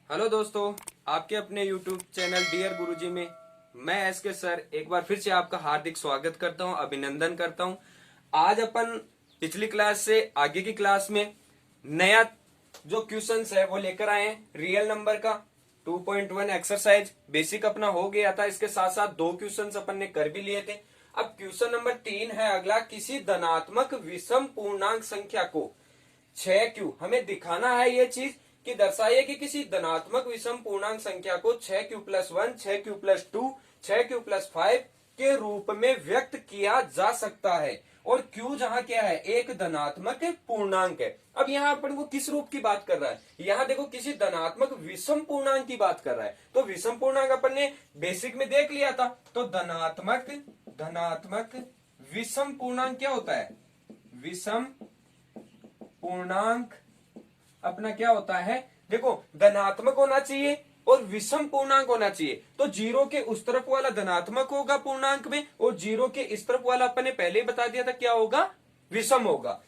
Hello दोस्तों, आपके अपने YouTube चैनल डियर गुरुजी में मैं एसके सर एक बार फिर से आपका हार्दिक स्वागत करता हूं, अभिनंदन करता हूं। आज अपन पिछली क्लास से आगे की क्लास में नया जो क्वेश्चंस है वो लेकर आए हैं। रियल नंबर का 2.1 एक्सरसाइज बेसिक अपना हो गया था। इसके साथ साथ दो क्वेश्चंस अपन ने कर भी लिए थे। अब क्वेश्चन नंबर 3 है अगला, किसी धनात्मक विषम पूर्णांक संख्या को 6Q हमें दिखाना है। ये चीज कि दर्शाइए कि किसी धनात्मक विषम पूर्णांक संख्या को 6Q+1, 6Q+2, 6Q+5 के रूप में व्यक्त किया जा सकता है। और Q जहां क्या है, एक धनात्मक पूर्णांक है। अब यहाँ अपन को किस रूप की बात कर रहा है, यहाँ देखो किसी धनात्मक विषम पूर्णांक की बात कर रहा है। तो विषम पूर्णांक अपन ने बेसिक में देख लिया था। तो धनात्मक धनात्मक विषम पूर्णांक क्या होता है, विषम पूर्णांक अपना क्या होता है, देखो धनात्मक होना चाहिए और विषम पूर्णांक होना चाहिए। तो जीरो के उस तरफ वाला धनात्मक होगा पूर्णांक में, और जीरो के इस तरफ वाला अपन ने पहले ही बता दिया था क्या होगा, विषम होगा।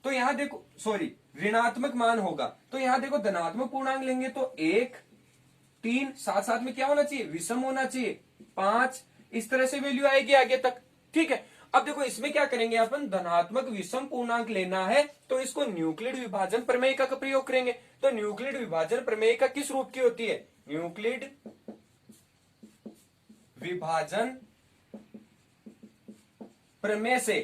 तो यहां देखो सॉरी ऋणात्मक मान होगा। तो यहां देखो धनात्मक पूर्णांक लेंगे तो 1, 3, साथ साथ में क्या होना चाहिए, विषम होना चाहिए 5, इस तरह से वैल्यू आएगी आगे तक। ठीक है। अब देखो इसमें क्या करेंगे अपन, धनात्मक विषम पूर्णांक लेना है तो इसको न्यूक्लिड विभाजन प्रमेय का प्रयोग करेंगे। तो न्यूक्लिड विभाजन प्रमेय का किस रूप की होती है, न्यूक्लिड विभाजन प्रमेय से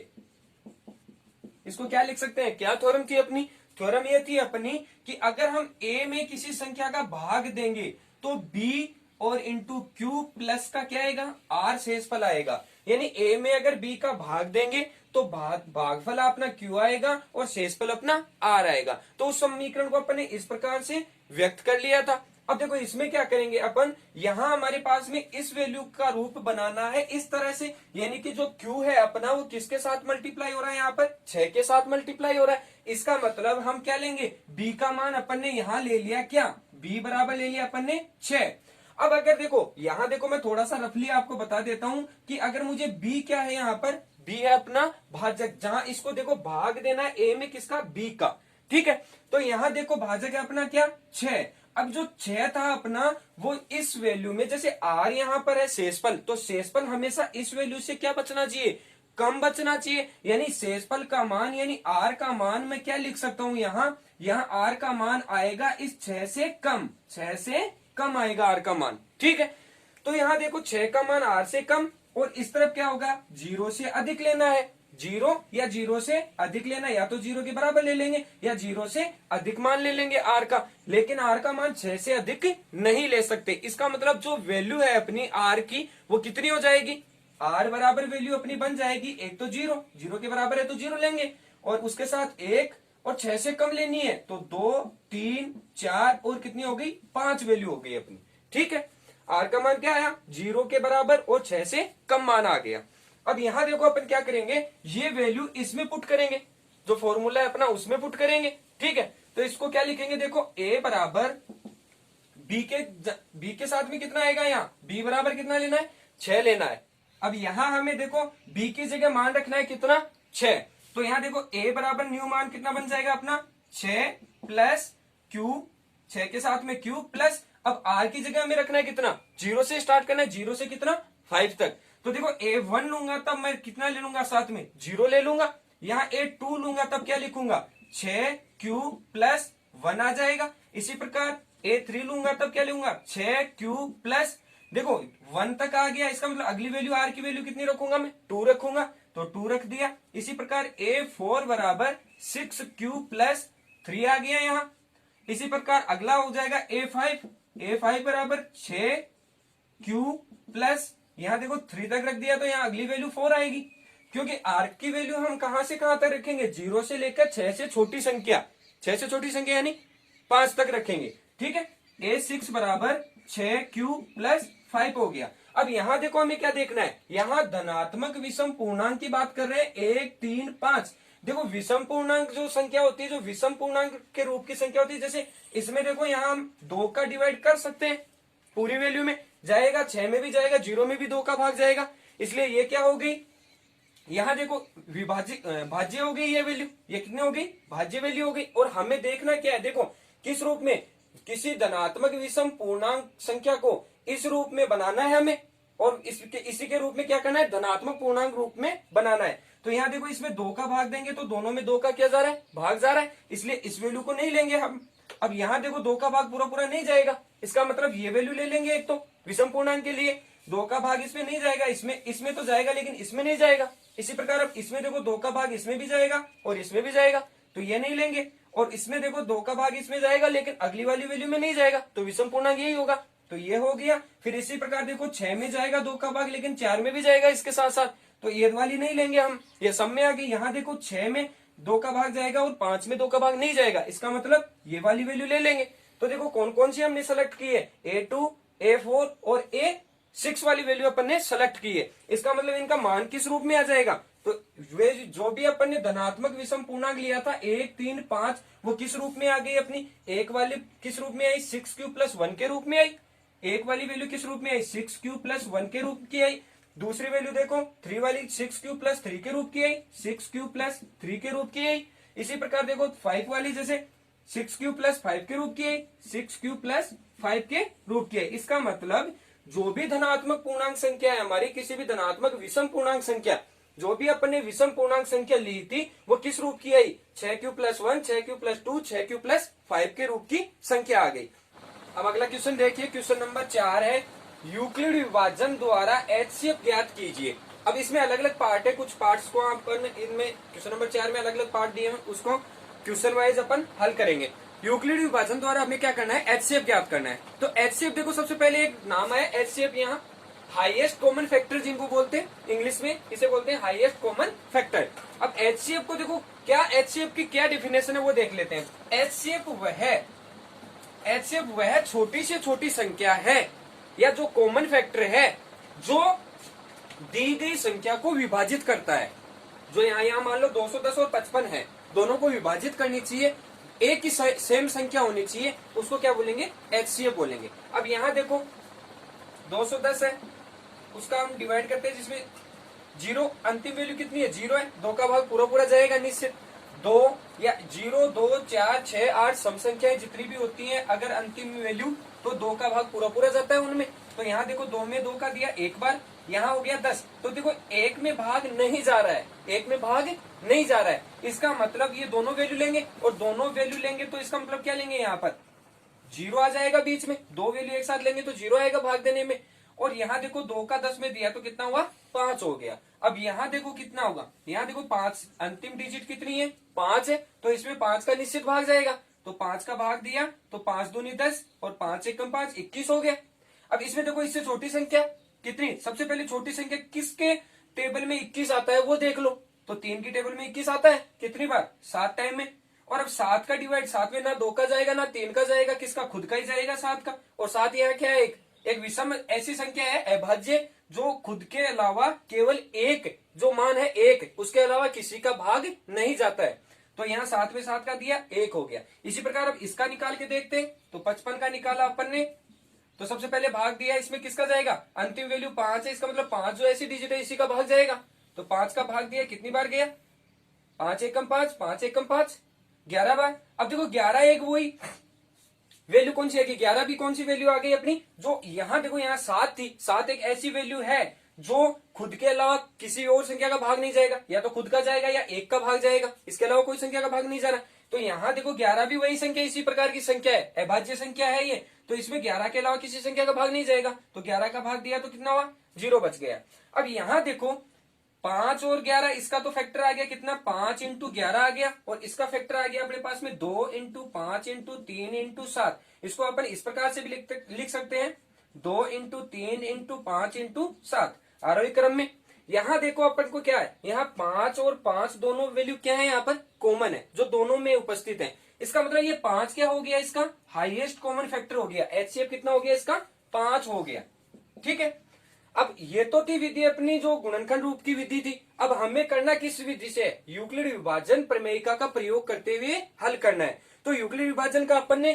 इसको क्या लिख सकते हैं, क्या थ्योरम थी अपनी, थ्योरम ये थी अपनी कि अगर हम a में किसी संख्या का भाग देंगे तो b और इंटू क्यू प्लस का क्या आएगा, r शेषफल आएगा। यानी a में अगर b का भाग देंगे तो भागफल अपना q आएगा और शेषफल अपना r आएगा। तो उस समीकरण को अपन ने इस प्रकार से व्यक्त कर लिया था। अब देखो इसमें क्या करेंगे अपन, यहां हमारे पास में इस वैल्यू का रूप बनाना है इस तरह से। यानी कि जो Q है अपना वो किसके साथ मल्टीप्लाई हो रहा है, यहाँ पर 6 के साथ मल्टीप्लाई हो रहा है। इसका मतलब हम क्या लेंगे, B का मान अपन ने यहां ले लिया क्या, B बराबर ले लिया अपन ने 6। अब अगर देखो यहां देखो मैं थोड़ा सा रफली आपको बता देता हूं कि अगर मुझे B क्या है, यहाँ पर B है अपना भाजक, जहां इसको देखो भाग देना है A में किसका, B का। ठीक है। तो यहां देखो भाजक है अपना क्या, 6। अब जो 6 था अपना वो इस वैल्यू में, जैसे r यहां पर है शेषफल, तो शेषफल हमेशा इस वैल्यू से क्या बचना चाहिए, कम बचना चाहिए। यानी शेषफल का मान यानी r का मान मैं क्या लिख सकता हूं, यहाँ r का मान आएगा इस 6 से कम, 6 से कम आएगा r का मान। ठीक है। तो यहां देखो 6 का मान r से कम, और इस तरफ क्या होगा, 0 से अधिक लेना है। 0 या 0 से अधिक लेना, या तो 0 के बराबर ले लेंगे या 0 से अधिक मान ले लेंगे r का। लेकिन r का मान 6 से अधिक नहीं ले सकते। इसका मतलब जो वैल्यू है अपनी r की वो कितनी हो जाएगी, r बराबर वैल्यू अपनी बन जाएगी, एक तो 0, 0 के बराबर है तो 0 लेंगे, और उसके साथ 1 और 6 से कम लेनी है तो 2, 3, 4 और कितनी हो गई, 5 वैल्यू हो गई अपनी। ठीक है। r का मान क्या आया, 0 के बराबर और 6 से कम मान आ गया। अब यहां देखो अपन क्या करेंगे, ये वैल्यू इसमें पुट करेंगे, जो फॉर्मूला है अपना उसमें पुट करेंगे। ठीक है। तो इसको क्या लिखेंगे, देखो a बराबर b के साथ में कितना आएगा, यहाँ b बराबर कितना लेना है, 6 लेना है। अब यहां हमें देखो b की जगह मान रखना है कितना, 6। तो यहां देखो a बराबर न्यू मान कितना बन जाएगा अपना, 6 प्लस q, 6 के साथ में q प्लस, अब r की जगह हमें रखना है कितना, 0 से स्टार्ट करना है, 0 से कितना 5 तक। तो देखो a1 लूंगा तब मैं कितना ले लूंगा, साथ में 0 ले लूंगा। यहाँ a2 लूंगा तब क्या लिखूंगा, 6q प्लस 1 आ जाएगा। इसी प्रकार a3 लूंगा तब क्या लूंगा, 6q प्लस, देखो 1 तक आ गया। इसका मतलब अगली वैल्यू r की वैल्यू कितनी रखूंगा, मैं 2 रखूंगा, तो 2 रख दिया। इसी प्रकार a4 बराबर 6q प्लस 3 आ गया यहाँ। इसी प्रकार अगला हो जाएगा a5 बराबर 6q प्लस, यहाँ देखो 3 तक रख दिया तो यहाँ अगली वैल्यू 4 आएगी, क्योंकि r की वैल्यू हम कहां से कहां तक रखेंगे, 0 से लेकर 6 से छोटी संख्या, 6 से छोटी संख्या यानी 5 तक रखेंगे। ठीक है। a6 बराबर 6q प्लस 5 हो गया। अब यहां देखो हमें क्या देखना है, यहां धनात्मक विषम पूर्णांक की बात कर रहे हैं, 1, 3, 5। देखो विषम पूर्णांक जो संख्या होती है, जो विषम पूर्णांक के रूप की संख्या होती है, जैसे इसमें देखो यहाँ हम 2 का डिवाइड कर सकते हैं, पूरी वैल्यू में जाएगा, 6 में भी जाएगा, 0 में भी 2 का भाग जाएगा। इसलिए ये क्या हो गई, यहां देखो भाज्य हो गई ये वैल्यू, ये कितनी हो गई, भाज्य वैल्यू हो गई। और हमें देखना क्या है, देखो किस रूप में, किसी धनात्मक विषम पूर्णांक संख्या को इस रूप में बनाना है हमें, और इसी के रूप में क्या करना है, धनात्मक पूर्णांक रूप में बनाना है। तो यहाँ देखो इसमें 2 का भाग देंगे तो दोनों में 2 का क्या जा रहा है, भाग जा रहा है, इसलिए इस वैल्यू को नहीं लेंगे हम। अब यहाँ देखो 2 का भाग पूरा पूरा नहीं जाएगा, इसका मतलब ये वैल्यू ले लेंगे। एक तो विषम पूर्णांक के लिए 2 का भाग इसमें नहीं जाएगा, इसमें तो जाएगा लेकिन इसमें नहीं जाएगा। इसी प्रकार अब इसमें देखो 2 का भाग इसमें भी जाएगा और इसमें भी जाएगा, तो ये नहीं लेंगे। और इसमें देखो 2 का भाग इसमें जाएगा लेकिन अगली वाली वैल्यू में नहीं जाएगा, तो विषम पूर्णांक यही होगा, तो ये हो गया। फिर इसी प्रकार देखो 6 में जाएगा 2 का भाग लेकिन 4 में भी जाएगा इसके साथ साथ, तो ये वाली नहीं लेंगे हम, ये सब में आ गई। यहाँ देखो 6 में 2 का भाग जाएगा और 5 में 2 का भाग नहीं जाएगा, इसका मतलब ये वाली वैल्यू ले लेंगे। तो देखो कौन कौन सी हमने सेलेक्ट की है, A2, A4 और A6 वाली वैल्यू अपन ने सेलेक्ट की है। इसका मतलब इनका मान किस रूप में आ जाएगा, तो वे जो भी अपन ने धनात्मक विषम पूर्णांक लिया था 1, 3, 5, वो किस रूप में आ गई अपनी, एक वाली किस रूप में आई, 6q + 1 के रूप में आई। एक वाली वैल्यू किस रूप में आई, 6q + 1 के रूप की आई। दूसरी वैल्यू देखो 3 वाली 6q + 3 के रूप की आई, 6q + 3 के रूप की आई। इसी प्रकार देखो 5 वाली जैसे 6q + 5 के रूप की आई, 6q + 5 के रूप की आई। इसका मतलब जो भी धनात्मक पूर्णांक संख्या है हमारी, किसी भी धनात्मक विषम पूर्णांक संख्या, जो भी अपन ने विषम पूर्णांक संख्या ली थी वो किस रूप की आई, 6q + 1, 6q + 2, 6q + 5 के रूप की संख्या आ गई। अब अगला क्वेश्चन देखिए, क्वेश्चन नंबर 4 है, यूक्लिड विभाजन द्वारा HCF ज्ञात कीजिए। अब इसमें अलग अलग पार्ट है, कुछ पार्ट्स को अपन इनमें क्वेश्चन नंबर 4 में अलग अलग पार्ट दिए हैं, उसको क्वेश्चन वाइज अपन हल करेंगे। यूक्लिड विभाजन द्वारा हमें क्या करना है, HCF ज्ञात करना है। तो HCF देखो सबसे पहले एक नाम है HCF, यहाँ हाईएस्ट कॉमन फैक्टर जिनको बोलते हैं, इंग्लिश में इसे बोलते हैं हाईएस्ट कॉमन फैक्टर। अब HCF को देखो, क्या HCF की क्या डिफिनेशन है वो देख लेते हैं। HCF वह छोटी से छोटी संख्या है या जो कॉमन फैक्टर है जो दी गई संख्या को विभाजित करता है। जो यहाँ मान लो 210 और 55 है, दोनों को विभाजित करनी चाहिए, एक ही सेम संख्या होनी चाहिए, उसको क्या बोलेंगे, HCF बोलेंगे। अब यहाँ देखो 210 है, उसका हम डिवाइड करते हैं जिसमें 0 अंतिम वैल्यू कितनी है, 0 है, 2 का भाग पूरा पूरा जाएगा निश्चित। 2 या 0, 2, 4, 6, 8 सम संख्याएं जितनी भी होती हैं, अगर अंतिम वैल्यू तो 2 का भाग पूरा पूरा जाता है उनमें। तो यहाँ देखो 2 में 2 का दिया एक बार, यहाँ हो गया 10, तो देखो 1 में भाग नहीं जा रहा है, 1 में भाग नहीं जा रहा है। इसका मतलब ये दोनों वैल्यू लेंगे, और दोनों वैल्यू लेंगे तो इसका मतलब क्या लेंगे, यहाँ पर 0 आ जाएगा बीच में, दो वैल्यू एक साथ लेंगे तो 0 आएगा भाग देने में। और यहाँ देखो 2 का 10 में दिया तो कितना हुआ, 5 हो गया। अब यहाँ देखो कितना होगा, यहाँ देखो 5 अंतिम डिजिट कितनी है, 5 है, तो इसमें 5 का निश्चित भाग जाएगा, तो 5 का भाग दिया तो 5 दूनी 10 और 5 एकम 5, 21 हो गया। अब इसमें देखो इससे छोटी संख्या कितनी, सबसे पहले छोटी संख्या किसके टेबल में 21 आता है वो देख लो, तो 3 की टेबल में 21 आता है, कितनी बार, 7 टाइम में। और अब 7 का डिवाइड, 7 में ना 2 का जाएगा ना 3 का जाएगा, किसका, खुद का ही जाएगा 7 का। और 7 यहाँ क्या है, एक विषम ऐसी संख्या है अभाज्य जो खुद के अलावा केवल एक जो मान है एक, उसके अलावा किसी का भाग नहीं जाता है। तो यहाँ 7 में 7 का दिया, 1 हो गया। इसी प्रकार अब इसका निकाल के देखते हैं, तो 55 का निकाला अपन ने, तो सबसे पहले भाग दिया, इसमें किसका जाएगा, अंतिम वैल्यू 5 है, इसका मतलब 5 जो ऐसी डिजिट है इसी का भाग जाएगा। तो 5 का भाग दिया, कितनी बार गया, 5 एकम 5, 5 एकम 5, 11 बार। अब देखो 11 एक वही वैल्यू कौन सी है, 11 भी कौन सी वैल्यू आ गई अपनी, जो यहाँ देखो यहाँ 7 थी, 7 एक ऐसी वैल्यू है जो खुद के अलावा किसी और संख्या का भाग नहीं जाएगा, या तो खुद का जाएगा या एक का भाग जाएगा, इसके अलावा कोई संख्या का भाग नहीं जा रहा। तो यहाँ देखो 11 भी वही संख्या, इसी प्रकार की संख्या है, अभाज्य संख्या है ये, तो इसमें 11 के अलावा किसी संख्या का भाग नहीं जाएगा, तो 11 का भाग दिया तो कितना हुआ, 0 बच गया। अब यहाँ देखो 5 और 11, इसका तो फैक्टर आ गया कितना, 5 × 11 आ गया, और इसका फैक्टर आ गया अपने पास में 2 × 5 × 3 × 7। इसको अपन इस प्रकार से भी लिख सकते हैं, 2 × 3 × 5 × 7 आरोही क्रम में। यहाँ देखो अपन को क्या है, यहाँ 5 और 5 दोनों वैल्यू क्या है, यहाँ पर कॉमन है, जो दोनों में उपस्थित है। इसका मतलब ये 5 क्या हो गया, इसका हाईएस्ट कॉमन फैक्टर हो गया, HCF कितना हो गया इसका, 5 हो गया। ठीक है, अब ये तो थी विधि अपनी जो गुणनखंड रूप की विधि थी। अब हमें करना किस विधि से, यूक्लिड विभाजन प्रमेयिका का प्रयोग करते हुए हल करना है। तो यूक्लिड विभाजन का अपन ने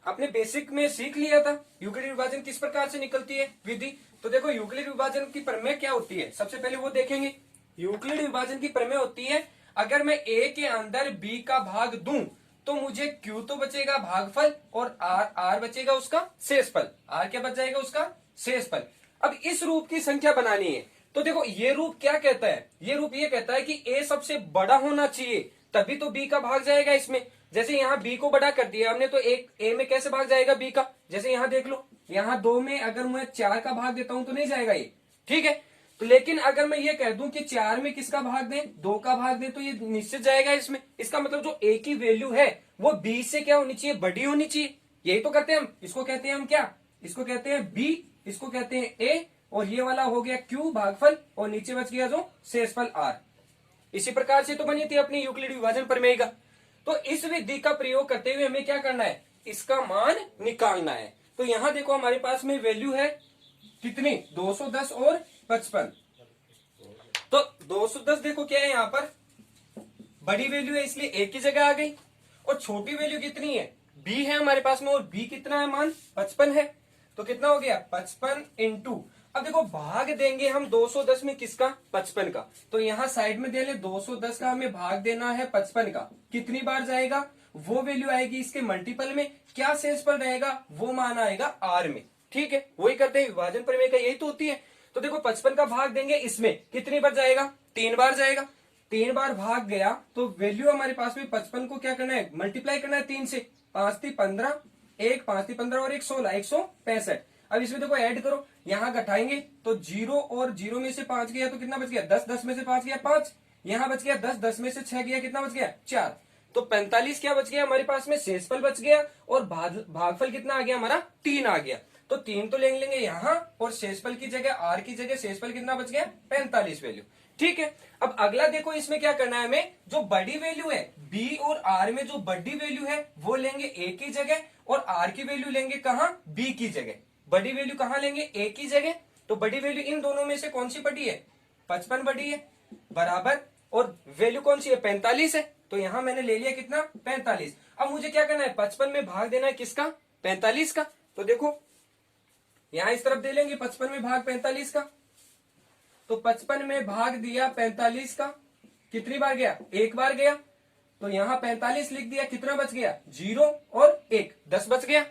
अपने बेसिक में सीख लिया था, यूक्लिड विभाजन किस प्रकार से निकलती है विधि। तो देखो यूक्लिड विभाजन की प्रमेय क्या होती है, सबसे पहले वो देखेंगे। यूक्लिड विभाजन की प्रमेय होती है, अगर मैं A के अंदर B का भाग दूं तो मुझे Q तो बचेगा भागफल और R बचेगा उसका शेषफल। R क्या बच जाएगा उसका शेषफल। अब इस रूप की संख्या बनानी है तो देखो ये रूप क्या कहता है, ये रूप ये कहता है कि A सबसे बड़ा होना चाहिए तभी तो B का भाग जाएगा इसमें। जैसे यहाँ B को बड़ा कर दिया हमने तो एक A में कैसे भाग जाएगा B का, जैसे यहाँ देख लो, यहाँ 2 में अगर मैं 4 का भाग देता हूं तो नहीं जाएगा ये, ठीक है। तो लेकिन अगर मैं ये कह दूं कि 4 में किसका भाग दें, 2 का भाग दें, तो ये निश्चित जाएगा इसमें। इसका मतलब जो A की वैल्यू है वो B से क्या होनी चाहिए, बड़ी होनी चाहिए। यही तो करते हैं हम, इसको कहते हैं हम क्या, इसको कहते हैं B, इसको कहते हैं A, और ये वाला हो गया Q भागफल और नीचे बच गया जो शेषफल R। इसी प्रकार से तो बनी थी अपनी यूक्लिड विभाजन प्रमेय का। तो इस विधि का प्रयोग करते हुए हमें क्या करना है, इसका मान निकालना है। तो यहां देखो हमारे पास में वैल्यू है कितनी, 210 और 55। तो 210 देखो क्या है, यहां पर बड़ी वैल्यू है इसलिए एक की जगह आ गई, और छोटी वैल्यू कितनी है, b है हमारे पास में, और b कितना है मान 55 है। तो कितना हो गया 55 इंटू, अब देखो भाग देंगे हम 210 में किसका, 55 का। तो यहां साइड में दे ले 210 का हमें भाग देना है 55 का, कितनी बार जाएगा, वो वैल्यू आएगी इसके मल्टीपल में, क्या शेषफल रहेगा, वो मान आएगा R में, ठीक है। वही करते हैं विभाजन प्रमेय का, यही तो होती है। तो देखो 55 का भाग देंगे इसमें, कितनी बार जाएगा, 3 बार जाएगा। 3 बार भाग गया तो वैल्यू हमारे पास में 55 को क्या करना है, मल्टीप्लाई करना है 3 से, 5 3 15, 1 5 3 15 और 1 16, 165। अब इसमें देखो ऐड करो, यहां घटाएंगे तो 0 और 0 में से 5 गया तो कितना बच गया, 10, 10 में से 5 गया 5, यहां बच गया 10, 10 में से 6 गया कितना बच गया 4। तो 45 क्या बच गया हमारे पास में, शेषफल बच गया, और भागफल कितना आ गया हमारा, 3 आ गया। तो 3 तो ले लेंगे यहां, और शेषफल की जगह R की जगह शेषफल कितना बच गया 45 वैल्यू, ठीक है। अब अगला देखो इसमें क्या करना है हमें, जो बड़ी वैल्यू है B और R में जो बड़ी वैल्यू है वो लेंगे A की जगह, और R की वैल्यू लेंगे कहां, B की जगह। बड़ी वैल्यू कहां लेंगे, A की जगह। तो बड़ी वैल्यू इन दोनों में से कौन सी बड़ी है, 55 बड़ी है, बराबर, और वैल्यू कौन सी है 45 है। तो यहां मैंने ले लिया कितना 45। अब मुझे क्या करना है, 55 में भाग देना है किसका, 45 का। तो देखो यहां इस तरफ दे लेंगे 55 में भाग 45 का, तो 55 में भाग दिया 45 का, कितनी बार गया, एक बार गया। तो यहां 45 लिख दिया, कितना बच गया 0 और 1, 10 बच गया।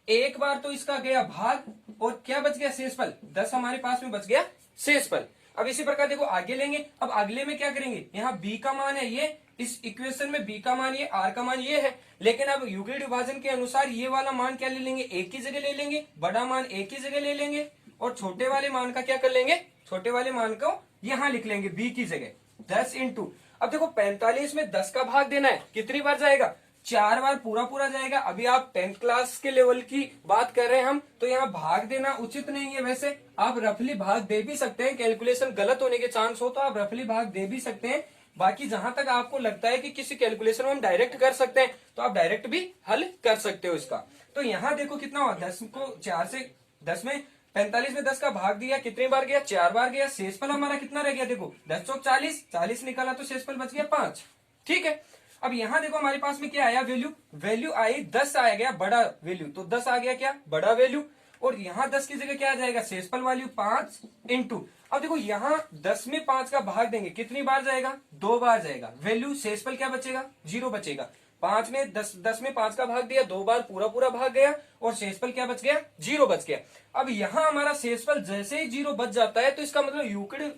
एक बार तो इसका गया भाग, और क्या बच गया शेषफल, 10 हमारे पास में बच गया शेषफल। अब इसी प्रकार देखो आगे लेंगे, अब अगले में क्या करेंगे, यहाँ b का मान है ये, इस इक्वेशन में b का मान ये, r का मान ये है, लेकिन अब यूक्लिड विभाजन के अनुसार ये वाला मान क्या ले लेंगे, एक की जगह ले लेंगे, बड़ा मान एक की जगह ले लेंगे, और छोटे वाले मान का क्या कर लेंगे, छोटे वाले मान को यहां लिख लेंगे b की जगह 10 इंटू, अब देखो 45 में 10 का भाग देना है, कितनी बार जाएगा, 4 बार पूरा पूरा जाएगा। अभी आप 10th क्लास के लेवल की बात कर रहे हैं हम, तो यहाँ भाग देना उचित नहीं है। वैसे आप रफली भाग दे भी सकते हैं, कैलकुलेशन गलत होने के चांस हो तो आप रफली भाग दे भी सकते हैं। बाकी जहां तक आपको लगता है कि किसी कैलकुलेशन में हम डायरेक्ट कर सकते हैं तो आप डायरेक्ट भी हल कर सकते हो इसका। तो यहाँ देखो कितना हुआ, 10 को 4 से 10 में 45 में 10 का भाग दिया, कितनी बार गया, 4 बार गया। शेषफल हमारा कितना रह गया, देखो 10 चौक 40, 40 निकाला तो शेषफल बच गया 5, ठीक है। अब यहां देखो हमारे पास में क्या आया, वैल्यू, वैल्यू आई 10 आया गया बड़ा वैल्यू, तो 10 आ गया क्या बड़ा वैल्यू, और यहाँ 10 की जगह क्या आ जाएगा, शेषफल वैल्यू 5 इंटू, अब देखो यहाँ 10 में 5 का भाग देंगे, कितनी बार जाएगा, 2 बार जाएगा। वैल्यू शेषफल क्या बचेगा, 0 बचेगा। 5 में 10 में 5 का भाग दिया, 2 बार पूरा पूरा भाग गया, और शेषफल क्या बच गया, 0 बच गया। अब यहाँ हमारा शेषफल जैसे ही 0 बच जाता है तो इसका मतलब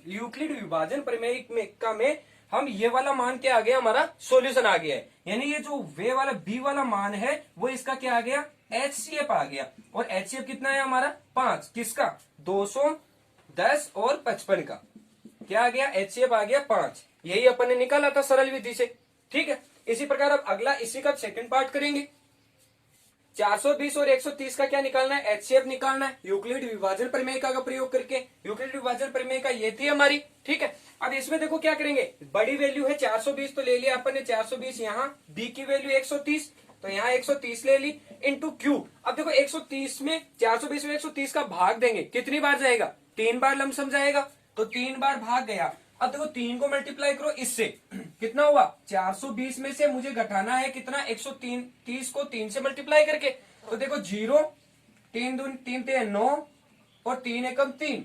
यूक्लिड विभाजन प्रमेय में हम ये वाला मान क्या आ गया, हमारा सॉल्यूशन आ गया है। यानी ये जो वे वाला बी वाला मान है वो इसका क्या आ गया, HCF आ गया। और HCF कितना है हमारा 5, किसका 210 और 55 का क्या आ गया, HCF आ गया 5। यही अपन ने निकाला था सरल विधि से, ठीक है। इसी प्रकार अब अगला इसी का सेकंड पार्ट करेंगे। 420 और 130 का क्या निकालना है, HCF निकालना है यूक्लिड विभाजन प्रमेय का प्रयोग करके। यूक्लिड विभाजन प्रमेय का ये थी हमारी, ठीक है। अब इसमें देखो क्या करेंगे, बड़ी वैल्यू है 420 तो ले लिया अपन ने 420, यहाँ b की वैल्यू 130 तो यहाँ 130 ले ली इंटू Q। अब देखो 130 में 420 में 130 का भाग देंगे, कितनी बार जाएगा, 3 बार लमसम जाएगा, तो 3 बार भाग गया। अब देखो 3 को मल्टीप्लाई करो इससे, कितना हुआ 420 में से मुझे घटाना है कितना 130 को 3 से मल्टीप्लाई करके, तो देखो 0 3 दूनी 3 3 9 और 3 एकम 3,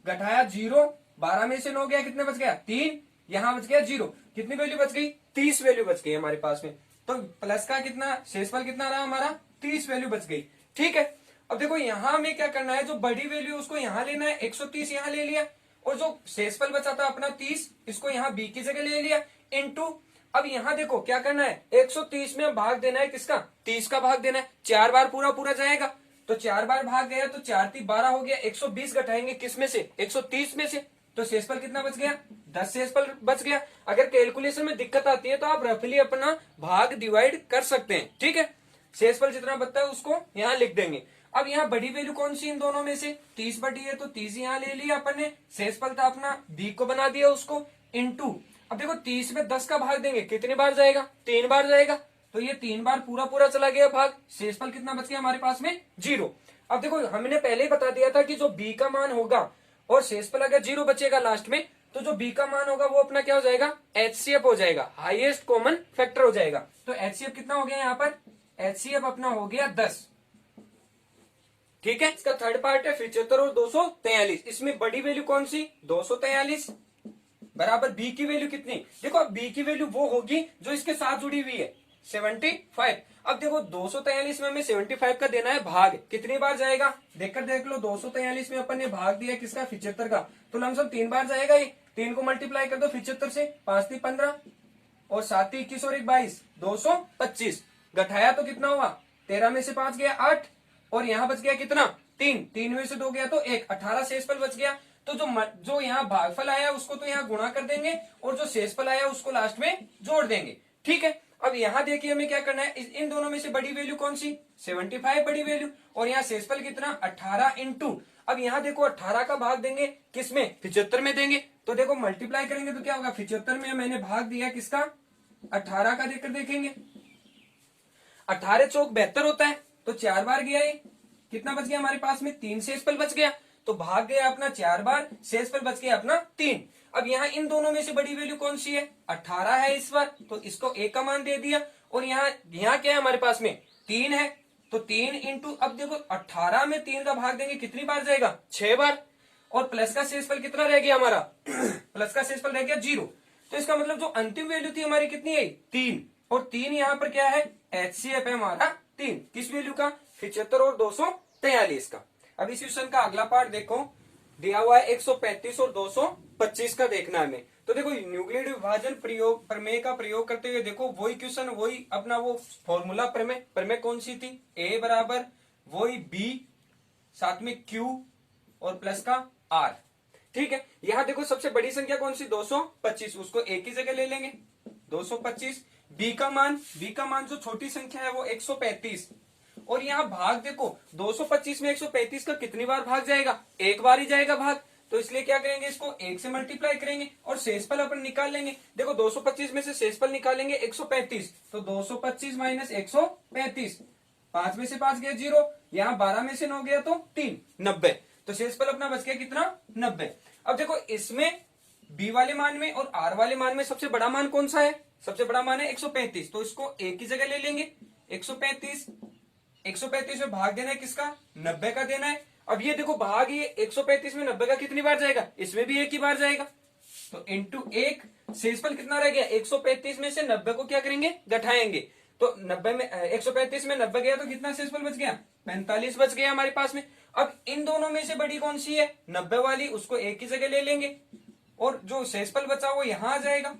घटाया 0, 12 में से 9 गया, कितने बच गया 3, यहां बच गया 0, कितनी वैल्यू बच गई 30 वैल्यू बच गई हमारे पास में। तो प्लस का कितना शेषफल कितना रहा हमारा 30 वैल्यू बच गई। ठीक है, अब देखो यहां हमें क्या करना है, जो बड़ी वैल्यू उसको यहां लेना है, 130 यहां ले लिया, और जो शेषफल बचा था अपना 30 इसको यहां बी की जगह ले लिया, इनटू अब यहां देखो क्या करना है, 130 में भाग देना है किसका, 30 का भाग देना है, 4 बार पूरा पूरा जाएगा, तो 4 बार भाग गया तो 4 3 12 हो गया, 120 घटाएंगे किस में से, 130 में से, तो शेषफल कितना बच गया, 10 शेषफल बच गया। अगर कैलकुलेशन में दिक्कत आती है तो आप रफली अपना भाग डिवाइड कर सकते हैं। ठीक है, शेषफल जितना बचता है उसको यहाँ लिख देंगे। अब यहाँ बड़ी वैल्यू कौन सी इन दोनों में से, 30 बड़ी है तो 30 यहाँ ले लिया अपन ने, शेषफल था अपना बी को बना दिया उसको, इनटू अब देखो 30 में 10 का भाग देंगे कितनी बार जाएगा, 3 बार जाएगा, तो ये 3 बार पूरा पूरा चला गया भाग, शेषफल कितना बच गया हमारे पास में 0। अब देखो हमने पहले ही बता दिया था कि जो बी का मान होगा और शेषफल अगर 0 बचेगा लास्ट में, तो जो बी का मान होगा वो अपना क्या हो जाएगा, एचसीएफ हो जाएगा, हाईएस्ट कॉमन फैक्टर हो जाएगा। तो एचसीएफ कितना हो गया यहाँ पर, एचसीएफ अपना हो गया 10। ठीक है, इसका थर्ड पार्ट है 75 और 243, इसमें बड़ी वैल्यू कौन सी 243 बराबर बी की वैल्यू कितनी, देखो अब बी की वैल्यू वो होगी जो इसके साथ जुड़ी हुई है 75। अब देखो 243 में हमें 75 का देना है भाग, कितनी बार जाएगा देखकर देख लो, 243 में अपन ने भाग दिया किसका 75 का, तो लमसम 3 बार जाएगा ये, 3 को मल्टीप्लाई कर दो 75 से, 5 3 15 और 7 3 21 और 1 22, 225 घटाया तो कितना हुआ, 13 में से 5 गया 8 और यहाँ बच गया कितना 3, 3 में से 2 गया तो 1, 18 शेषफल बच गया। तो जो यहाँ भागफल आया उसको तो यहाँ गुणा कर देंगे और जो शेषफल आया उसको लास्ट में जोड़ देंगे। ठीक है, अब यहाँ देखिए हमें क्या करना है, इन दोनों में से बड़ी वैल्यू कौन सी 75 बड़ी वैल्यू, और यहाँ शेषफल कितना 18 इंटू, अब यहाँ देखो 18 का भाग देंगे किसमें 75 में देंगे, तो देखो मल्टीप्लाई करेंगे तो क्या होगा, 75 में मैंने भाग दिया किसका 18 का, देकर देखेंगे 18 चौक 72 होता है, तो 4 बार गया ये, कितना बच गया हमारे पास में 3 शेषफल बच गया, तो भाग गया अपना 4 बार, शेषफल बच गया अपना 3। अब यहाँ इन दोनों में से बड़ी वैल्यू कौन सी है 18 है इस बार, तो इसको 1 का मान दे दिया, और यहाँ क्या है हमारे पास में 3 है, तो 3 इंटू अब देखो 18 में 3 का भाग देंगे कितनी बार जाएगा 6 बार, और प्लस का शेषफल कितना रह गया हमारा प्लस का शेषफल रह गया 0, तो इसका मतलब जो अंतिम वैल्यू थी हमारी कितनी है 3, और 3 यहाँ पर क्या है एचसीएफ है हमारा 3, किस वैल्यू का 75 और 243 का। अब इस क्वेश्चन का अगला पार्ट देखो, दिया हुआ है 135 और 225 का देखना है हमें, तो देखो न्यूक्लियर विभाजन प्रयोग प्रमेय का प्रयोग करते हुए देखो वही क्वेश्चन, वही अपना वो फॉर्मूला प्रमेय, प्रमेय कौन सी थी ए बराबर वही बी साथ में क्यू और प्लस का आर। ठीक है, यहाँ देखो सबसे बड़ी संख्या कौन सी 225, उसको एक ही जगह ले लेंगे 225, बी का मान जो छोटी संख्या है वो 135, और यहाँ भाग देखो 225 में 135 का कितनी बार भाग जाएगा, एक बार ही जाएगा भाग, तो इसलिए क्या करेंगे इसको 1 से मल्टीप्लाई करेंगे और शेषफल अपन निकाल लेंगे। देखो 225 में से शेषफल निकालेंगे 135, तो 225 माइनस 135, 5 में से 5 गया 0, यहाँ 12 में से 9 गया तो 3, 90, तो शेषफल अपना बच गया कितना 90। अब देखो इसमें बी वाले मान में और आर वाले मान में सबसे बड़ा मान कौन सा है, सबसे बड़ा मान है 135, तो इसको एक ही जगह ले लेंगे 135 में भाग देना है किसका 90 का देना है। अब ये देखो भाग ये 135 में 90 का कितनी बार जाएगा, इसमें भी एक ही बार जाएगा, तो इंटू 1, शेषफल कितना रह गया 135 में से 90 को क्या करेंगे घटाएंगे, तो 90 में 135 में 90 गया तो कितना शेषफल बच गया 45 बच गया हमारे पास में। अब इन दोनों में से बड़ी कौन सी है 90 वाली, उसको एक ही जगह ले लेंगे और जो शेषफल बचा वो यहां आ जाएगा।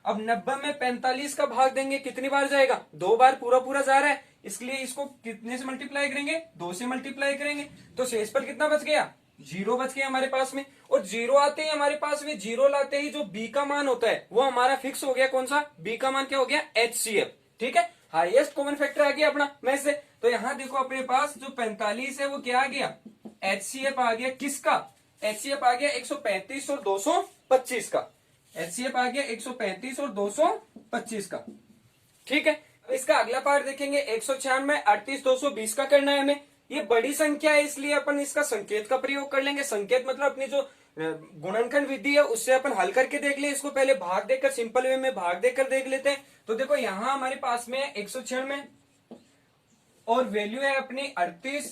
अब 90 में 45 का भाग देंगे कितनी बार जाएगा, 2 बार पूरा पूरा जा रहा है, इसलिए इसको कितने से मल्टीप्लाई करेंगे 2 से मल्टीप्लाई करेंगे, तो शेषफल कितना बच गया 0 बच गया हमारे पास में, और 0 आते ही हमारे पास में 0 लाते ही जो बी का मान होता है वो हमारा फिक्स हो गया, कौन सा बी का मान क्या हो गया एचसीएफ। ठीक है, हाईएस्ट कॉमन फैक्टर आ गया अपना में से, तो यहाँ देखो अपने पास जो 45 है वो क्या आ गया एचसीएफ आ गया, किसका एचसीएफ आ गया 135 और 225 का, एचसीएफ आ गया 135 और 225 का। ठीक है, इसका अगला पार्ट देखेंगे 196 38 220 का करना है हमें, ये बड़ी संख्या है इसलिए अपन इसका संकेत का प्रयोग कर लेंगे। संकेत मतलब अपनी जो गुणनखंड विधि है उससे अपन हल करके देख ले, इसको पहले भाग देकर सिंपल वे में भाग देकर देख लेते हैं। तो देखो यहाँ हमारे पास में 196 और वैल्यू है अपनी 38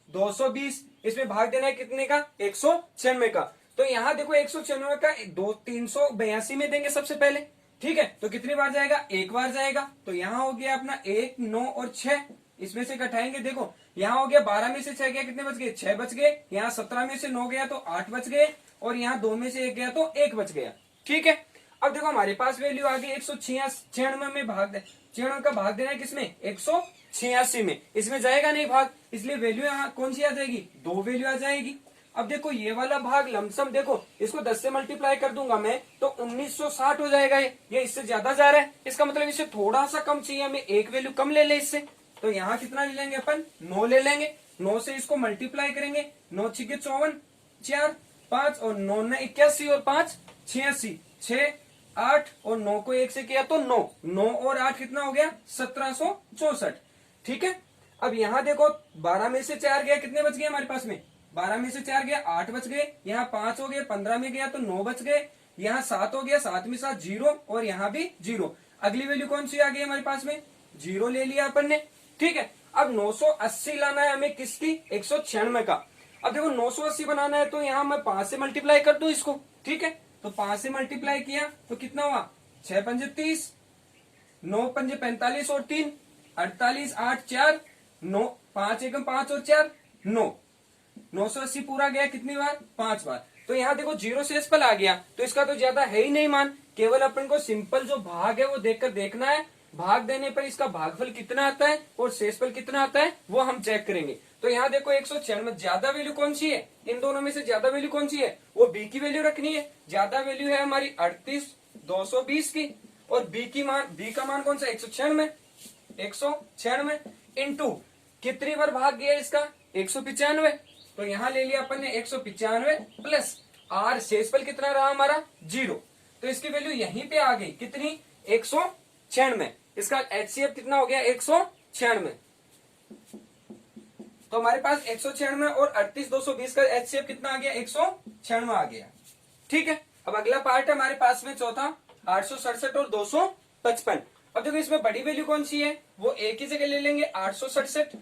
220, इसमें भाग देना है कितने का 196 का, तो यहाँ देखो 196 का 382 में देंगे सबसे पहले, ठीक है, तो कितनी बार जाएगा, एक बार जाएगा। तो यहाँ हो गया अपना 1, 9 और 6, इसमें से घटाएंगे, देखो यहाँ हो गया 12 में से 6 गया, कितने बच गए, 6 बच गए। यहाँ 17 में से 9 गया तो 8 बच गए, और यहाँ 2 में से 1 गया तो 1 बच गया। ठीक है, अब देखो हमारे पास वैल्यू आ गई 196 में भाग 96 का भाग देना है किसमें, 186 में। इसमें जाएगा नहीं भाग, इसलिए वैल्यू यहाँ कौन सी आ जाएगी, 2 वैल्यू आ जाएगी। अब देखो ये वाला भाग लमसम, देखो इसको 10 से मल्टीप्लाई कर दूंगा मैं तो 1960 हो जाएगा। ये इससे ज्यादा जा रहा है, इसका मतलब इससे थोड़ा सा कम चाहिए हमें, एक वैल्यू कम ले ले इससे। तो यहाँ कितना ले लेंगे अपन, 9 ले लेंगे। 9 से इसको मल्टीप्लाई करेंगे, 9 छिके 54, 4 5 और 9 ने 81 और 5 86, 6 8 और 9 को 1 से किया तो 9, 9 और 8 कितना हो गया, 1764। ठीक है, अब यहाँ देखो 12 में से 4 गया, कितने बच गए हमारे पास में, 12 में से 4 गया 8 बच गए। यहाँ 5 हो गए, 15 में गया तो 9 बच गए। यहाँ 7 हो गया, 7 में 7 0, और यहाँ भी 0। अगली वैल्यू कौन सी आ गई हमारे पास में, 0 ले लिया अपन ने। ठीक है, अब 980 लाना है हमें किसकी, 196 का। अब देखो 980 बनाना है तो यहाँ मैं 5 से मल्टीप्लाई कर दूं इसको। ठीक है, तो 5 से मल्टीप्लाई किया तो कितना हुआ, 6 पंजे 30, 9 पंजे 45 और 3 48, 8 4 9, 5 एकम 5 और 4 9, 980 पूरा गया कितनी बार, 5 बार। तो यहाँ देखो 0 शेषफल आ गया, तो इसका तो ज्यादा है ही नहीं मान, केवल अपन को सिंपल जो भाग है वो देखकर देखना है। भाग देने पर इसका भागफल कितना आता है और शेषफल कितना आता है वो हम चेक करेंगे। तो यहाँ देखो 196 ज्यादा वैल्यू कौन सी है, इन दोनों में से ज्यादा वैल्यू कौन सी है, वो बी की वैल्यू रखनी है। ज्यादा वैल्यू है हमारी 38,220 की, और बी का मान कौन सा, 196 इंटू कितनी बार भाग गया इसका, 195। तो यहाँ ले लिया अपन ने 195 प्लस आर, शेषफल कितना रहा हमारा 0। तो इसकी वैल्यू यहीं पे आ गई कितनी, 196। इसका एचसीएफ कितना हो गया, 196। तो हमारे पास 196 और 38,220 का एचसीएफ कितना आ गया, 196 आ गया। ठीक है, अब अगला पार्ट है हमारे पास में चौथा, 867 और 255। अब देखो इसमें बड़ी वैल्यू कौन सी है, वो एक ही जगह ले लेंगे, 867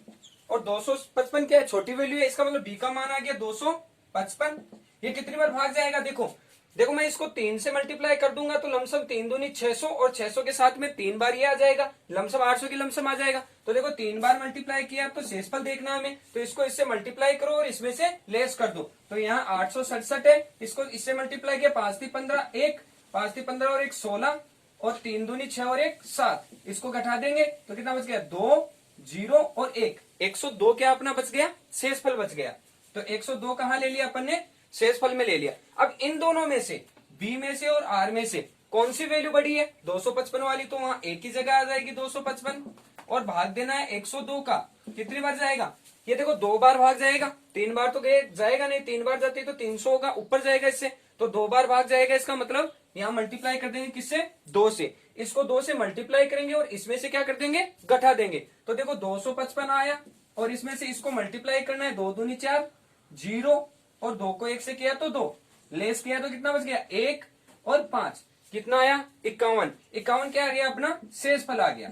और 255 क्या है, छोटी वैल्यू है, इसका मतलब बी का मान आ गया 255। ये कितनी बार भाग जाएगा, देखो देखो मैं इसको 3 से मल्टीप्लाई कर दूंगा तो लमसम 3 दूनी 600, और 600 के साथ में 3 बार ये आ जाएगा, लमसम 800 की लमसम आ जाएगा। तो देखो 3 बार मल्टीप्लाई किया तो शेषफल देखना हमें, तो इसको इससे मल्टीप्लाई करो और इसमें से लेस कर दो। तो यहाँ 867 है, इसको इससे मल्टीप्लाई किया, 5 3 15 1, 5 3 15 और 1 16, और 3 दूनी 6 और 1 7, इसको घटा देंगे तो कितना बच गया, 2 0 और 1, 102 क्या अपना बच गया, शेषफल बच गया। तो 102 कहाँ ले लिया अपन ने, शेषफल में ले लिया। अब इन दोनों में से बी में से और आर में से कौन सी वैल्यू बड़ी है, 255 वाली, तो वहां एक ही जगह आ जाएगी 255, और भाग देना है 102 का, कितनी बार जाएगा, ये देखो 2 बार भाग जाएगा, 3 बार तो जाएगा नहीं, 3 बार जाती तो 300 होगा, ऊपर जाएगा इससे, तो 2 बार भाग जाएगा। इसका मतलब यहाँ मल्टीप्लाई कर देंगे किससे, 2 से, इसको 2 से मल्टीप्लाई करेंगे और इसमें से क्या कर देंगे, घटा देंगे। तो देखो 255 आया, और इसमें से इसको मल्टीप्लाई करना है, 2 दूनी 4 0, और 2 को 1 से किया तो 2, लेस किया तो कितना बच गया, 1 और 5, कितना आया, 51। 51 क्या आ गया अपना, शेषफल आ गया।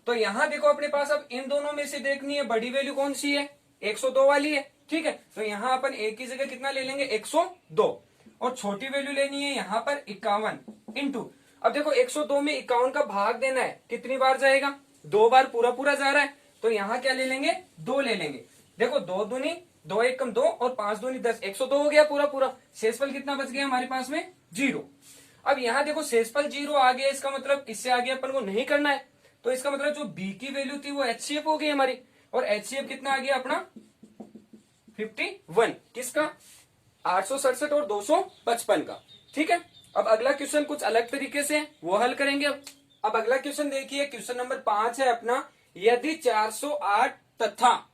तो यहां देखो अपने पास अब इन दोनों में से देखनी है बड़ी वैल्यू कौन सी है, 102 वाली है। ठीक है, तो यहाँ अपन एक ही जगह कितना ले लेंगे, 102, और छोटी वैल्यू लेनी है यहाँ पर 51 इंटू, अब देखो 102 में 51 का भाग देना है, कितनी बार जाएगा, 2 बार पूरा पूरा जा रहा है, तो यहाँ क्या ले लेंगे, 2 ले लेंगे। देखो 2 दूनी 2 1 2 और 5 दूनी 10, 102 हो गया पूरा पूरा, शेषफल कितना बच गया हमारे पास में, 0। अब यहाँ देखो शेषफल 0 आ गया, इसका मतलब इससे आगे अपन को नहीं करना है, तो इसका मतलब जो बी की वैल्यू थी वो एचसीएफ हो गई हमारी, और एचसीएफ कितना आ गया अपना 51, किसका, 867 और 255 का। ठीक है, अब अगला क्वेश्चन कुछ अलग तरीके से वो हल करेंगे। अब अगला क्वेश्चन देखिए, क्वेश्चन नंबर 5 है अपना, यदि 408 तथा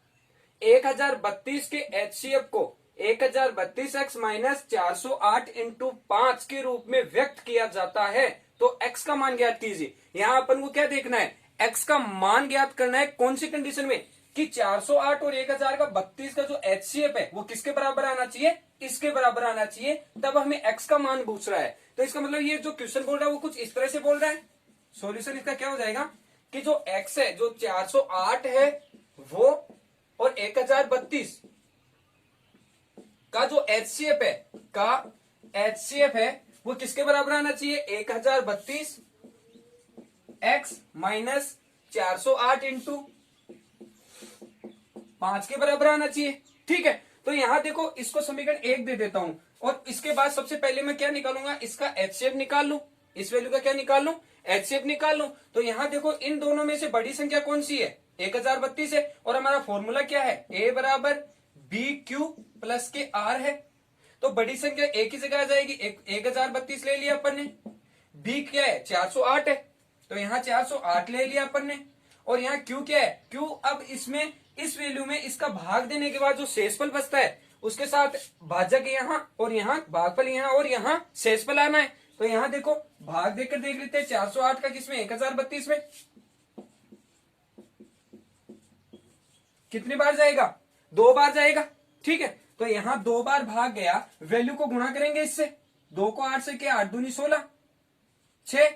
1032 के एचसीएफ को 1032x माइनस 408 इंटू 5 के रूप में व्यक्त किया जाता है तो x का मान ज्ञात कीजिए। यहाँ अपन को क्या देखना है, x का मान ज्ञात करना है, कौन सी कंडीशन में, कि 408 और 1032 का जो एचसीएफ है वो किसके बराबर आना चाहिए, इसके बराबर आना चाहिए, तब हमें x का मान पूछ रहा है। तो इसका मतलब ये जो क्वेश्चन बोल रहा है वो कुछ इस तरह से बोल रहा है। सॉल्यूशन इसका क्या हो जाएगा कि जो x है, जो 408 है वो, और 1032 का जो एचसीएफ है, वो किसके बराबर आना चाहिए? 1032 x माइनस 408 इंटू 5 के बराबर आना चाहिए। ठीक है, तो यहां देखो इसको समीकरण 1 दे देता हूं और इसके बाद सबसे पहले मैं क्या निकालूंगा? इसका एचसीएफ निकाल लूं। इस वैल्यू का क्या निकाल लूं? एचसीएफ निकाल लूं। तो यहां देखो इन दोनों में से बड़ी संख्या कौन सी है? 1032 है और हमारा फॉर्मूला क्या है? ए बराबर बी क्यू प्लस के आर है। तो बड़ी संख्या एक ही जगह आ जाएगी, 1032 ले लिया अपन ने। बी क्या है? 408 है, तो यहाँ 408 ले लिया अपन ने। और यहाँ क्यू क्या है? क्यू अब इसमें इस वैल्यू में इसका भाग देने के बाद जो शेषफल बचता है उसके साथ भाजक यहाँ और यहाँ भागफल यहाँ और यहाँ शेषफल आना है। तो यहाँ देखो भाग देकर देख लेते हैं 408 का किसमें? 1032 में। कितनी बार जाएगा? 2 बार जाएगा। ठीक है, तो यहां 2 बार भाग गया, वैल्यू को गुणा करेंगे इससे। 2 को 8 से क्या? 8 दूनी 16, 6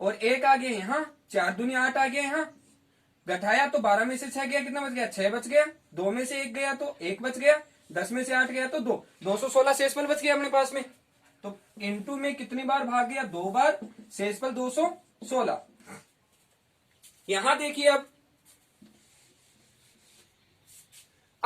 और 1 आ गया यहाँ, 4 दूनी 8 आ गया यहाँ। घटाया तो 12 में से 6 गया, कितना बच गया? 6 बच गया। 2 में से 1 गया तो 1 बच गया। 10 में से 8 गया तो 2, 216 शेषफल बच गया अपने पास में। तो इनटू में कितनी बार भाग गया? 2 बार, शेषफल 216। यहां देखिए अब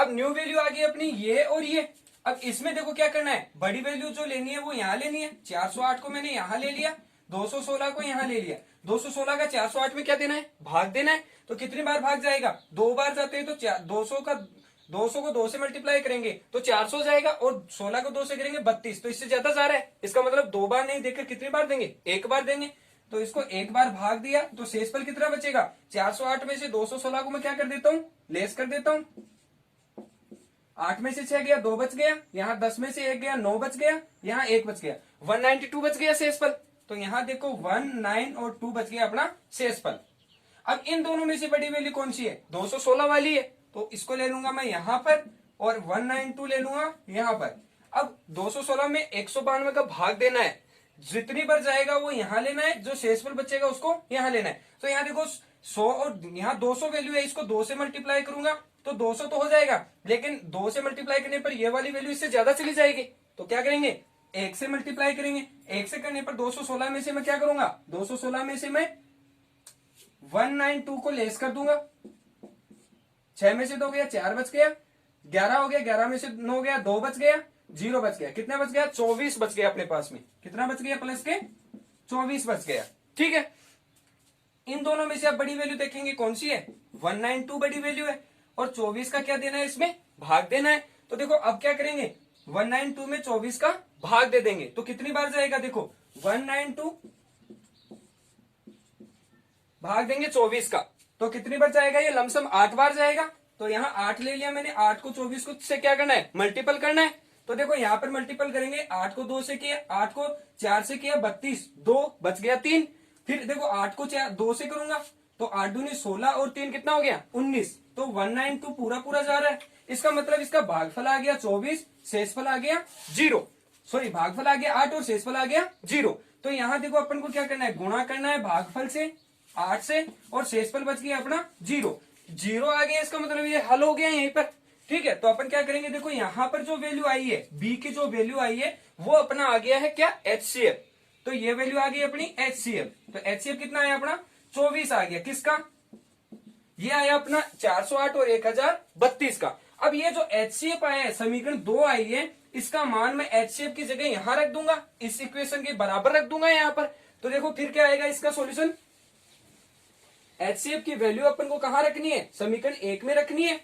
न्यू वैल्यू आ गई अपनी ये और ये। अब इसमें देखो क्या करना है? बड़ी वैल्यू जो लेनी है वो यहां लेनी है। 408 को मैंने यहां ले लिया, 216 को यहां ले लिया। 216 का 408 में क्या देना है? भाग देना है। तो कितनी बार भाग जाएगा? 2 बार जाते हैं तो 200 को 2 से मल्टीप्लाई करेंगे तो 400 जाएगा और 16 को 2 से करेंगे 32। तो इससे ज्यादा जा रहा है, इसका मतलब 2 बार नहीं देकर कितनी बार देंगे? 1 बार देंगे। तो इसको 1 बार भाग दिया तो शेषफल कितना बचेगा? 408 में से 216 को मैं क्या कर देता हूं? लेस कर देता हूं। 8 में से 6 गया, 2 बच गया। यहाँ 10 में से 1 गया, 9 बच गया। यहाँ 1 बच गया, 192 बच गया शेषफल। तो यहाँ देखो 1, 9 और 2 बच गया अपना शेषफल। अब इन दोनों में से बड़ी वैल्यू कौन सी है? 216 वाली है, तो इसको ले लूंगा मैं यहाँ पर और 192 ले लूंगा यहाँ पर। अब 216 में 192 का भाग देना है, जितनी बार जाएगा वो यहाँ लेना है, जो शेषफल बचेगा उसको यहाँ लेना है। तो यहाँ देखो 100 और यहाँ 200 वैल्यू है, इसको 2 से मल्टीप्लाई करूंगा तो 200 तो हो जाएगा, लेकिन 2 से मल्टीप्लाई करने पर ये वाली वैल्यू इससे ज्यादा चली जाएगी। तो क्या करेंगे? 1 से मल्टीप्लाई करेंगे। 1 से करने पर 216 में से मैं क्या करूंगा? 216 में से मैं 192 को लेस कर दूंगा। 6 में से 2 गया, 4 बच गया। 11 हो गया, 11 में से 9 गया, 2 बच गया, 0 बच गया। कितना बच गया? 24 बच गया अपने पास में। कितना बच गया? प्लस के 24 बच गया। ठीक है, इन दोनों में से आप बड़ी वैल्यू देखेंगे कौन सी है? 192 बड़ी वैल्यू है और 24 का क्या देना है? इसमें भाग देना है। तो देखो अब क्या करेंगे? 192 में 24 का भाग दे देंगे तो कितनी बार जाएगा? देखो 192 भाग देंगे 24 का तो कितनी बार जाएगा? ये लमसम 8 बार जाएगा। तो यहाँ 8 ले लिया मैंने, 8 को 24 को से क्या करना है? मल्टीपल करना है। तो देखो यहाँ पर मल्टीपल करेंगे, 8 को 2 से किया, 8 को 4 से किया 32, 2 बच गया 3। फिर देखो 8 को 2 से करूंगा तो 8 दूनी 16 और 3 कितना हो गया? 19। तो 192 पूरा पूरा जा रहा है। इसका मतलब इसका भागफल आ गया 24, शेषफल आ गया 0। सॉरी, भागफल आ गया 8 और शेषफल आ गया 0। तो यहाँ देखो अपन को क्या करना है? गुणा करना है भागफल से 8 से और शेषफल बच गया अपना 0। 0 आ गया, इसका मतलब ये हल हो गया यहीं पर। ठीक है, तो अपन क्या करेंगे? देखो यहाँ पर जो वैल्यू आई है, बी की जो वैल्यू आई है वो अपना आ गया है क्या? एचसीएफ। तो ये वैल्यू आ गई अपनी एचसीएफ। तो एचसीएफ कितना आया अपना? 24 आ गया। किसका? ये आया अपना 408 और 1032 का। अब ये जो एचसीएफ आया है, समीकरण 2 आई है, इसका मान मैं एचसीएफ की जगह यहां रख दूंगा, इस इक्वेशन के बराबर रख दूंगा यहाँ पर। तो देखो फिर क्या आएगा इसका सॉल्यूशन? एचसीएफ की वैल्यू अपन को कहां रखनी है? समीकरण 1 में रखनी है।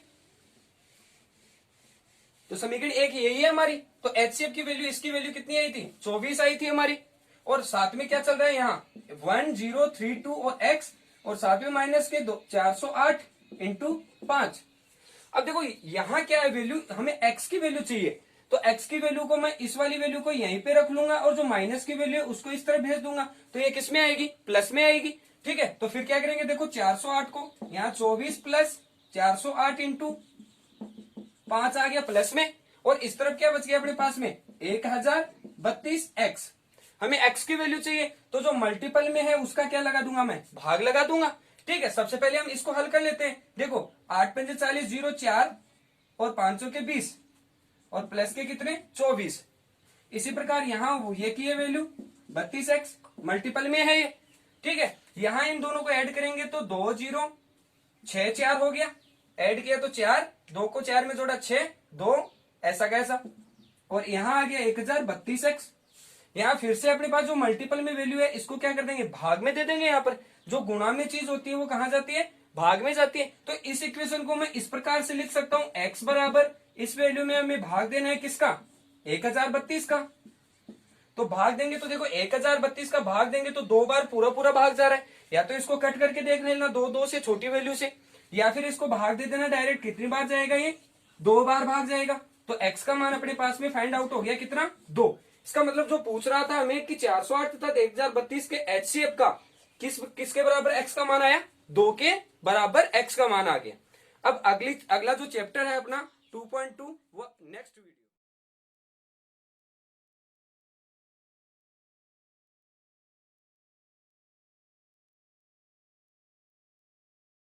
तो समीकरण 1 यही है हमारी। तो एचसीएफ की वैल्यू, इसकी वैल्यू कितनी आई थी? 24 आई थी हमारी। और साथ में क्या चल रहा है यहाँ? 1032 और x और साथ में माइनस के 408 इंटू 5। अब देखो यहाँ क्या है वैल्यू? हमें x की वैल्यू चाहिए। तो x की वैल्यू को मैं इस वाली वैल्यू को यहीं पे रख लूंगा और जो माइनस की वैल्यू है उसको इस तरह भेज दूंगा। तो ये किस में आएगी? प्लस में आएगी। ठीक है, तो फिर क्या करेंगे? देखो 408 को यहाँ 24 प्लस 408 इंटू 5 आ गया प्लस में, और इस तरफ क्या बच गया अपने पास में? 1032x। हमें x की वैल्यू चाहिए तो जो मल्टीपल में है उसका क्या लगा दूंगा? मैं भाग लगा दूंगा। ठीक है, सबसे पहले हम इसको हल कर लेते हैं। देखो 8 पंजे 40, 0 4 और 5 के 20 और प्लस के कितने? 24। इसी प्रकार यहाँ ये की है वैल्यू 32x मल्टीपल में है ये, ठीक है। यहां इन दोनों को ऐड करेंगे तो 2 0 6 4 हो गया, ऐड किया तो 4, 2 को 4 में जोड़ा 6 2 ऐसा कैसा, और यहां आ गया 1032x। यहां फिर से अपने पास जो मल्टीपल में वैल्यू है इसको क्या कर देंगे, भाग में दे देंगे। यहाँ पर जो गुणा में चीज होती है वो कहां जाती है, भाग में जाती है। तो इस इक्वेशन को मैं इस प्रकार से लिख सकता हूं, x बराबर इस वैल्यू में हमें भाग देना है किसका, 1032 का। तो भाग देंगे तो देखो 1032 का भाग देंगे तो 2 बार पूरा पूरा भाग जा रहा है, या तो इसको कट करके देख लेना 2 2 से छोटी वैल्यू से, या फिर इसको भाग दे देना डायरेक्ट। कितनी बार जाएगा ये, 2 बार भाग जाएगा। तो x का मान अपने पास में फाइंड आउट हो गया कितना, 2। इसका मतलब जो पूछ रहा था हमें कि 408 तथा 1032 के एचसीएफ का किसके बराबर x का मान आया, 2 के बराबर x का मान आ गया। अब अगला जो चैप्टर है अपना 2.2 वो नेक्स्ट वीडियो